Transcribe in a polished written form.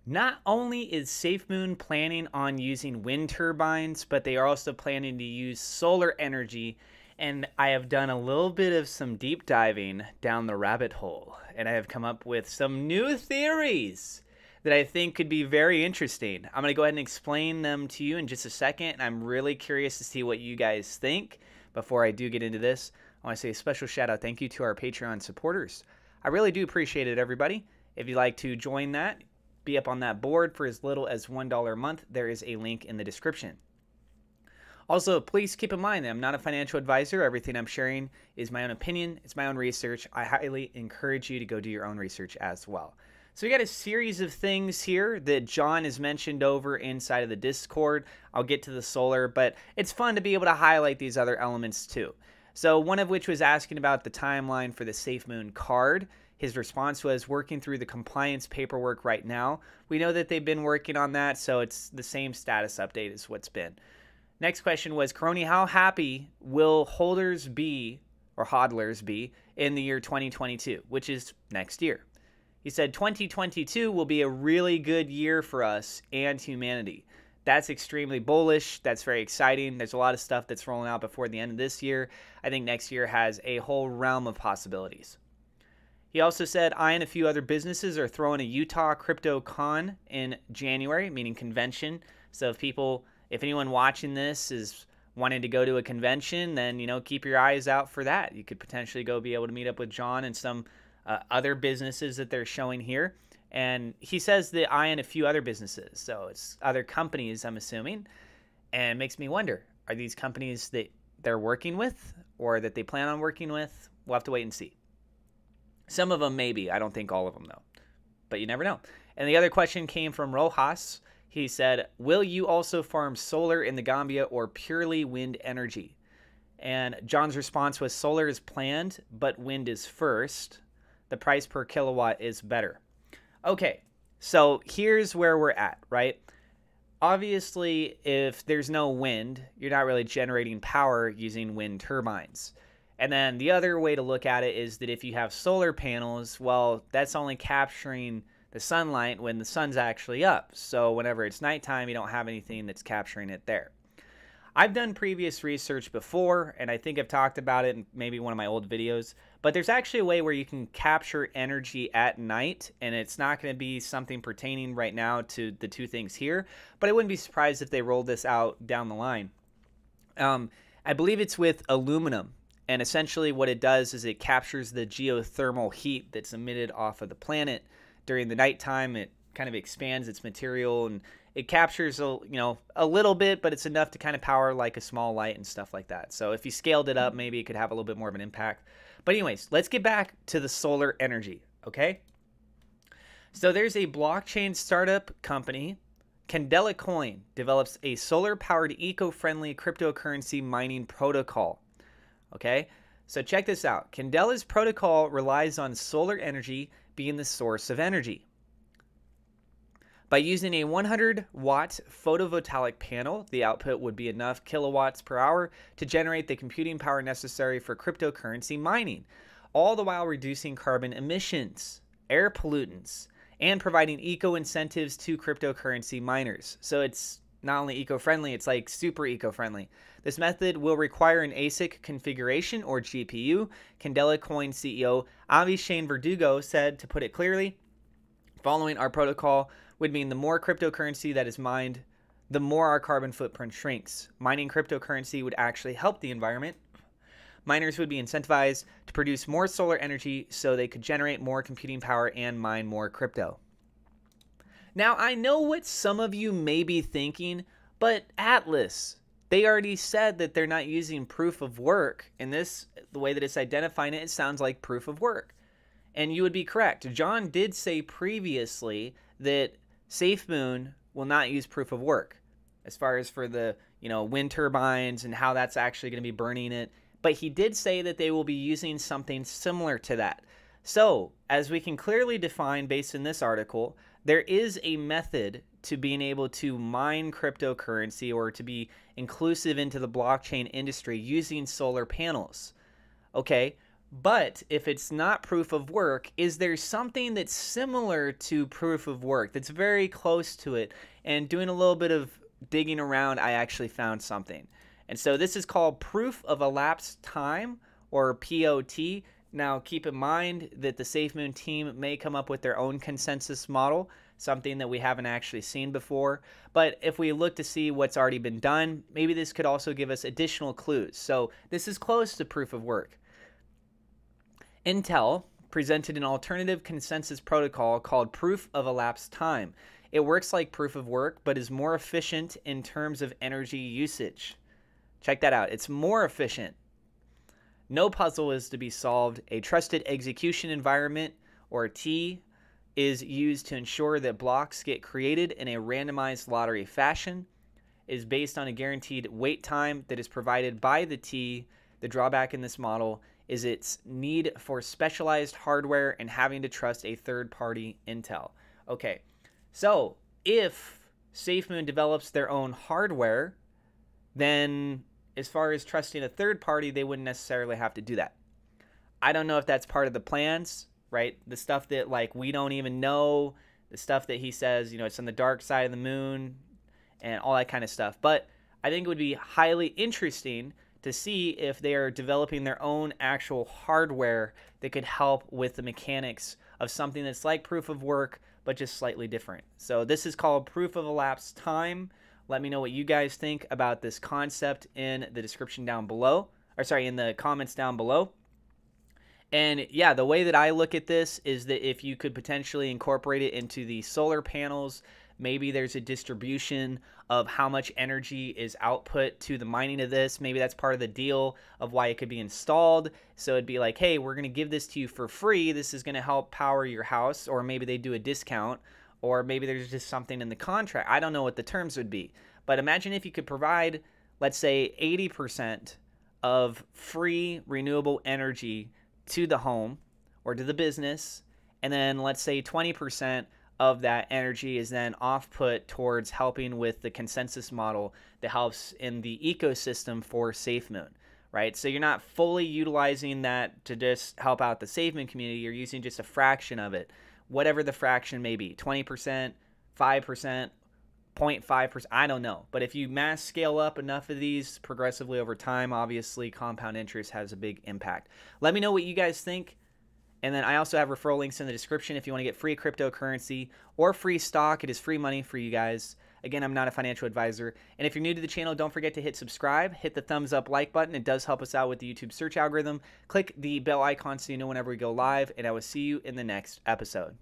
Not only is SafeMoon planning on using wind turbines, but they are also planning to use solar energy. And I have done a little bit of some deep diving down the rabbit hole, and I have come up with some new theories that I think could be very interesting. I'm going to go ahead and explain them to you in just a second, and I'm really curious to see what you guys think. Before I do get into this, I want to say a special shout out thank you to our Patreon supporters. I really do appreciate it, everybody. If you'd like to join that, be up on that board for as little as $1 a month, there is a link in the description. Also, please keep in mind that I'm not a financial advisor. Everything I'm sharing is my own opinion. It's my own research. I highly encourage you to go do your own research as well. So we got a series of things here that John has mentioned over inside of the Discord. I'll get to the solar, but it's fun to be able to highlight these other elements too. So one of which was asking about the timeline for the SafeMoon card. His response was working through the compliance paperwork right now. We know that they've been working on that, so it's the same status update as what's been. Next question was, Crony, how happy will holders be, or hodlers be, in the year 2022, which is next year? He said 2022 will be a really good year for us and humanity. That's extremely bullish. That's very exciting. There's a lot of stuff that's rolling out before the end of this year. I think next year has a whole realm of possibilities. He also said, I and a few other businesses are throwing a Utah Crypto Con in January, meaning convention. So if anyone watching this is wanting to go to a convention, then, keep your eyes out for that. You could potentially go be able to meet up with John and some other businesses that they're showing here. And he says that I and a few other businesses. So it's other companies, I'm assuming. And it makes me wonder, are these companies that they're working with or that they plan on working with? We'll have to wait and see. Some of them maybe. I don't think all of them, though. But you never know. And the other question came from Rojas. He said, will you also farm solar in the Gambia or purely wind energy? And John's response was, solar is planned, but wind is first. The price per kilowatt is better. Okay, so here's where we're at, right? Obviously, if there's no wind, you're not really generating power using wind turbines. And then the other way to look at it is that if you have solar panels, well, that's only capturing the sunlight when the sun's actually up. So whenever it's nighttime, you don't have anything that's capturing it there. I've done previous research before, and I think I've talked about it in maybe one of my old videos, but there's actually a way where you can capture energy at night, and it's not going to be something pertaining right now to the two things here, but I wouldn't be surprised if they rolled this out down the line. I believe it's with aluminum. And essentially what it does is it captures the geothermal heat that's emitted off of the planet during the nighttime. It kind of expands its material and it captures a little bit, but it's enough to kind of power like a small light and stuff like that. So if you scaled it up, maybe it could have a little bit more of an impact. But anyways, let's get back to the solar energy, okay? So there's a blockchain startup company. Candela Coin develops a solar-powered eco-friendly cryptocurrency mining protocol. Okay, so check this out. Candela's protocol relies on solar energy being the source of energy. By using a 100-watt photovoltaic panel, the output would be enough kilowatts per hour to generate the computing power necessary for cryptocurrency mining, all the while reducing carbon emissions, air pollutants, and providing eco-incentives to cryptocurrency miners. So it's not only eco-friendly, it's like super eco-friendly. This method will require an ASIC configuration or GPU. Candela Coin CEO Avishane Verdugo said, to put it clearly, following our protocol would mean the more cryptocurrency that is mined, the more our carbon footprint shrinks. Mining cryptocurrency would actually help the environment. Miners would be incentivized to produce more solar energy so they could generate more computing power and mine more crypto. Now, I know what some of you may be thinking, but Atlas, they already said that they're not using proof of work. And the way that it's identifying it, it sounds like proof of work. And you would be correct. John did say previously that SafeMoon will not use proof of work as far as for the, wind turbines and how that's actually going to be burning it. But he did say that they will be using something similar to that. So, as we can clearly define based in this article, there is a method to being able to mine cryptocurrency or to be inclusive into the blockchain industry using solar panels. Okay, But if it's not proof of work, is there something that's similar to proof of work that's very close to it? And doing a little bit of digging around, I actually found something. And so this is called proof of elapsed time, or POT. Now, keep in mind that the SafeMoon team may come up with their own consensus model, something that we haven't actually seen before. But if we look to see what's already been done, maybe this could also give us additional clues. So this is close to proof of work. Intel presented an alternative consensus protocol called proof of elapsed time. It works like proof of work, but is more efficient in terms of energy usage. Check that out. It's more efficient. No puzzle is to be solved. A trusted execution environment, or T, is used to ensure that blocks get created in a randomized lottery fashion. It is based on a guaranteed wait time that is provided by the T. The drawback in this model is its need for specialized hardware and having to trust a third-party Intel. Okay, so if SafeMoon develops their own hardware, then as far as trusting a third party, they wouldn't necessarily have to do that. I don't know if that's part of the plans, right? The stuff that like we don't even know, the stuff that he says, you know, it's on the dark side of the moon and all that kind of stuff. But I think it would be highly interesting to see if they are developing their own actual hardware that could help with the mechanics of something that's like proof of work, but just slightly different. So this is called proof of elapsed time. Let me know what you guys think about this concept in the description down below, or sorry, in the comments down below. And yeah, the way that I look at this is that if you could potentially incorporate it into the solar panels, maybe there's a distribution of how much energy is output to the mining of this. Maybe that's part of the deal of why it could be installed. So it'd be like, hey, we're going to give this to you for free. This is going to help power your house. Or maybe they do a discount. Or maybe there's just something in the contract. I don't know what the terms would be. But imagine if you could provide, let's say, 80% of free renewable energy to the home or to the business. And then let's say 20% of that energy is then off-put towards helping with the consensus model that helps in the ecosystem for SafeMoon, right? So you're not fully utilizing that to just help out the SafeMoon community. You're using just a fraction of it, whatever the fraction may be, 20%, 5%, 0.5%, I don't know. But if you mass scale up enough of these progressively over time, obviously compound interest has a big impact. Let me know what you guys think. And then I also have referral links in the description if you want to get free cryptocurrency or free stock. It is free money for you guys. Again, I'm not a financial advisor. And if you're new to the channel, don't forget to hit subscribe. Hit the thumbs up like button. It does help us out with the YouTube search algorithm. Click the bell icon so you know whenever we go live. And I will see you in the next episode.